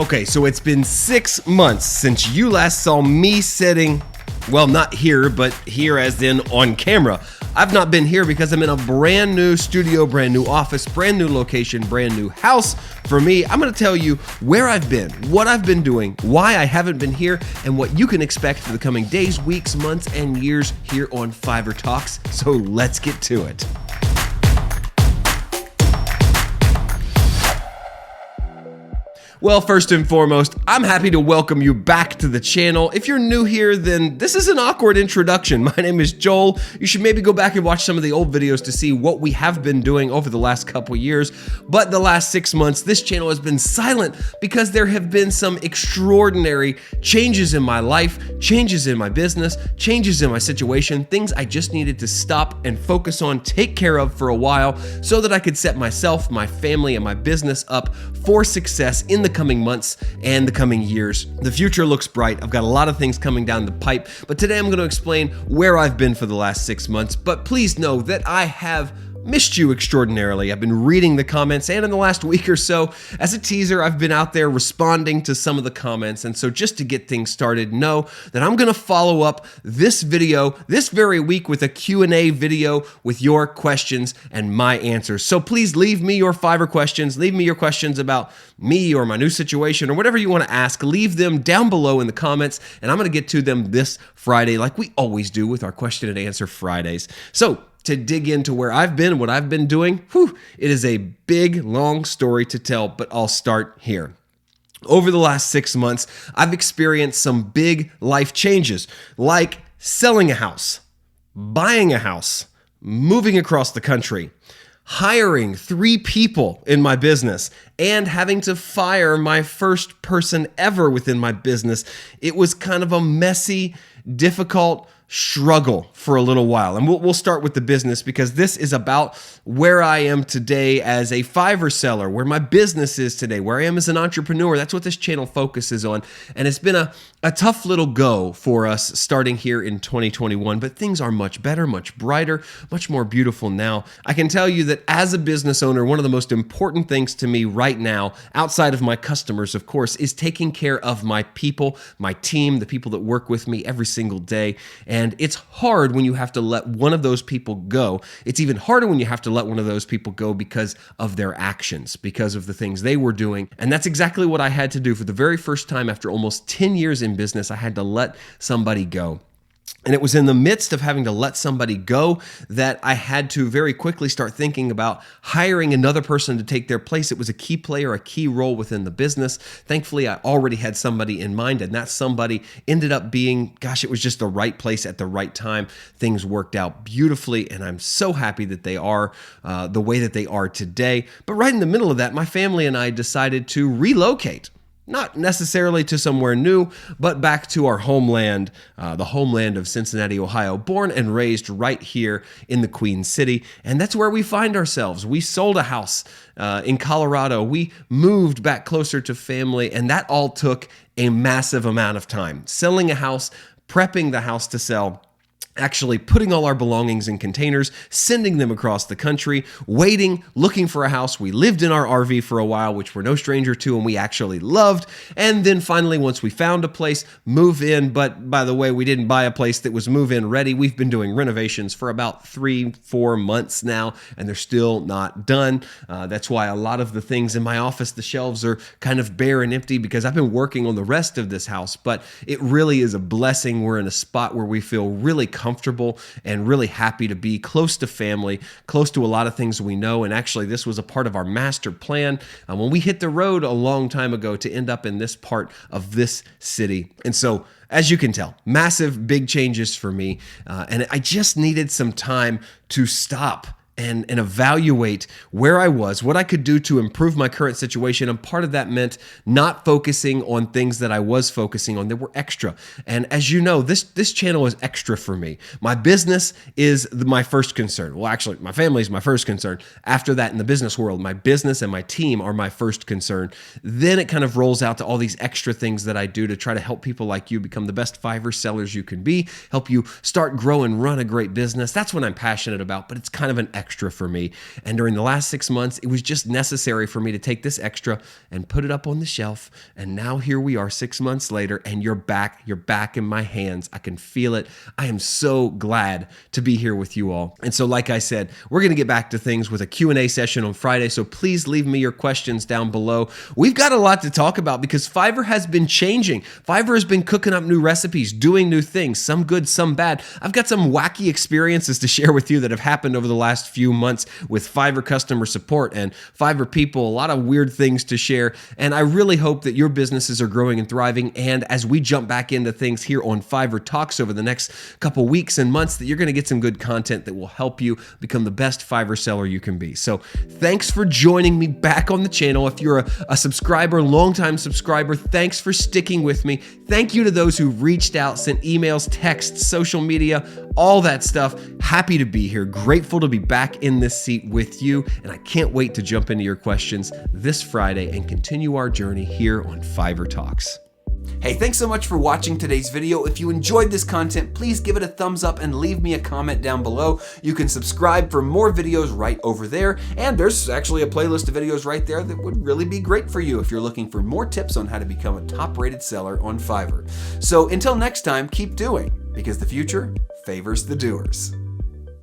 Okay, so it's been 6 months since you last saw me sitting, well, not here, but here as in on camera. I've not been here because I'm in a brand new studio, brand new office, brand new location, brand new house. For me, I'm going to tell you where I've been, what I've been doing, why I haven't been here, and what you can expect for the coming days, weeks, months, and years here on Fiverr Talks. So let's get to it. Well, first and foremost, I'm happy to welcome you back to the channel. If you're new here, then this is an awkward introduction. My name is Joel. You should maybe go back and watch some of the old videos to see what we have been doing over the last couple years. But the last 6 months, this channel has been silent because there have been some extraordinary changes in my life, changes in my business, changes in my situation, things I just needed to stop and focus on, take care of for a while so that I could set myself, my family, and my business up for success in the coming months and the coming years. The future looks bright. I've got a lot of things coming down the pipe, but today I'm going to explain where I've been for the last 6 months. But please know that I have missed you extraordinarily. I've been reading the comments, and in the last week or so, as a teaser, I've been out there responding to some of the comments. And so just to get things started, know that I'm going to follow up this video this very week with a Q&A video with your questions and my answers. So please leave me your Fiverr questions, leave me your questions about me or my new situation or whatever you want to ask. Leave them down below in the comments, and I'm going to get to them this Friday like we always do with our question and answer Fridays. So to dig into where I've been, what I've been doing, it is a big, long story to tell, but I'll start here. Over the last 6 months, I've experienced some big life changes, like selling a house, buying a house, moving across the country, hiring 3 people in my business, and having to fire my first person ever within my business. It was kind of a messy, difficult struggle for a little while. And we'll start with the business because this is about where I am today as a Fiverr seller, where my business is today, where I am as an entrepreneur. That's what this channel focuses on. And it's been a tough little go for us starting here in 2021, but things are much better, much brighter, much more beautiful now. I can tell you that as a business owner, one of the most important things to me right now, outside of my customers, of course, is taking care of my people, my team, the people that work with me every single day. And it's hard when you have to let one of those people go. It's even harder when you have to let one of those people go because of their actions, because of the things they were doing. And that's exactly what I had to do for the very first time after almost 10 years in business. I had to let somebody go. And it was in the midst of having to let somebody go that I had to very quickly start thinking about hiring another person to take their place. It was a key player, a key role within the business. Thankfully, I already had somebody in mind, and that somebody ended up being, it was just the right place at the right time. Things worked out beautifully, and I'm so happy that they are the way that they are today. But right in the middle of that, my family and I decided to relocate. Not necessarily to somewhere new, but back to our homeland, the homeland of Cincinnati, Ohio, born and raised right here in the Queen City. And that's where we find ourselves. We sold a house in Colorado. We moved back closer to family, and that all took a massive amount of time. Selling a house, prepping the house to sell, actually putting all our belongings in containers, sending them across the country, waiting, looking for a house. We lived in our RV for a while, which we're no stranger to and we actually loved. And then finally, once we found a place, move in. But by the way, we didn't buy a place that was move-in ready. We've been doing renovations for about 3-4 months now, and they're still not done. That's why a lot of the things in my office, the shelves are kind of bare and empty because I've been working on the rest of this house. But it really is a blessing. We're in a spot where we feel really comfortable and really happy to be close to family, close to a lot of things we know. And actually, this was a part of our master plan when we hit the road a long time ago to end up in this part of this city. And so, as you can tell, massive, big changes for me. And I just needed some time to stop and evaluate where I was, what I could do to improve my current situation. And part of that meant not focusing on things that I was focusing on that were extra. And as you know, this channel is extra for me. My business is my first concern. Well, actually, my family is my first concern. After that, in the business world, my business and my team are my first concern. Then it kind of rolls out to all these extra things that I do to try to help people like you become the best Fiverr sellers you can be, help you start, grow, and run a great business. That's what I'm passionate about, but it's kind of an extra for me. And during the last 6 months, it was just necessary for me to take this extra and put it up on the shelf. And now here we are 6 months later, and you're back in my hands. I can feel it. I am so glad to be here with you all. And so like I said, we're going to get back to things with a Q&A session on Friday. So please leave me your questions down below. We've got a lot to talk about because Fiverr has been changing. Fiverr has been cooking up new recipes, doing new things, some good, some bad. I've got some wacky experiences to share with you that have happened over the last few months with Fiverr customer support and Fiverr people, a lot of weird things to share. And I really hope that your businesses are growing and thriving. And as we jump back into things here on Fiverr Talks over the next couple weeks and months, that you're going to get some good content that will help you become the best Fiverr seller you can be. So thanks for joining me back on the channel. If you're a subscriber, longtime subscriber, thanks for sticking with me. Thank you to those who reached out, sent emails, texts, social media, all that stuff. Happy to be here. Grateful to be back in this seat with you. And I can't wait to jump into your questions this Friday and continue our journey here on Fiverr Talks. Hey, thanks so much for watching today's video. If you enjoyed this content, please give it a thumbs up and leave me a comment down below. You can subscribe for more videos right over there. And there's actually a playlist of videos right there that would really be great for you if you're looking for more tips on how to become a top-rated seller on Fiverr. So until next time, keep doing, because the future favors the doers.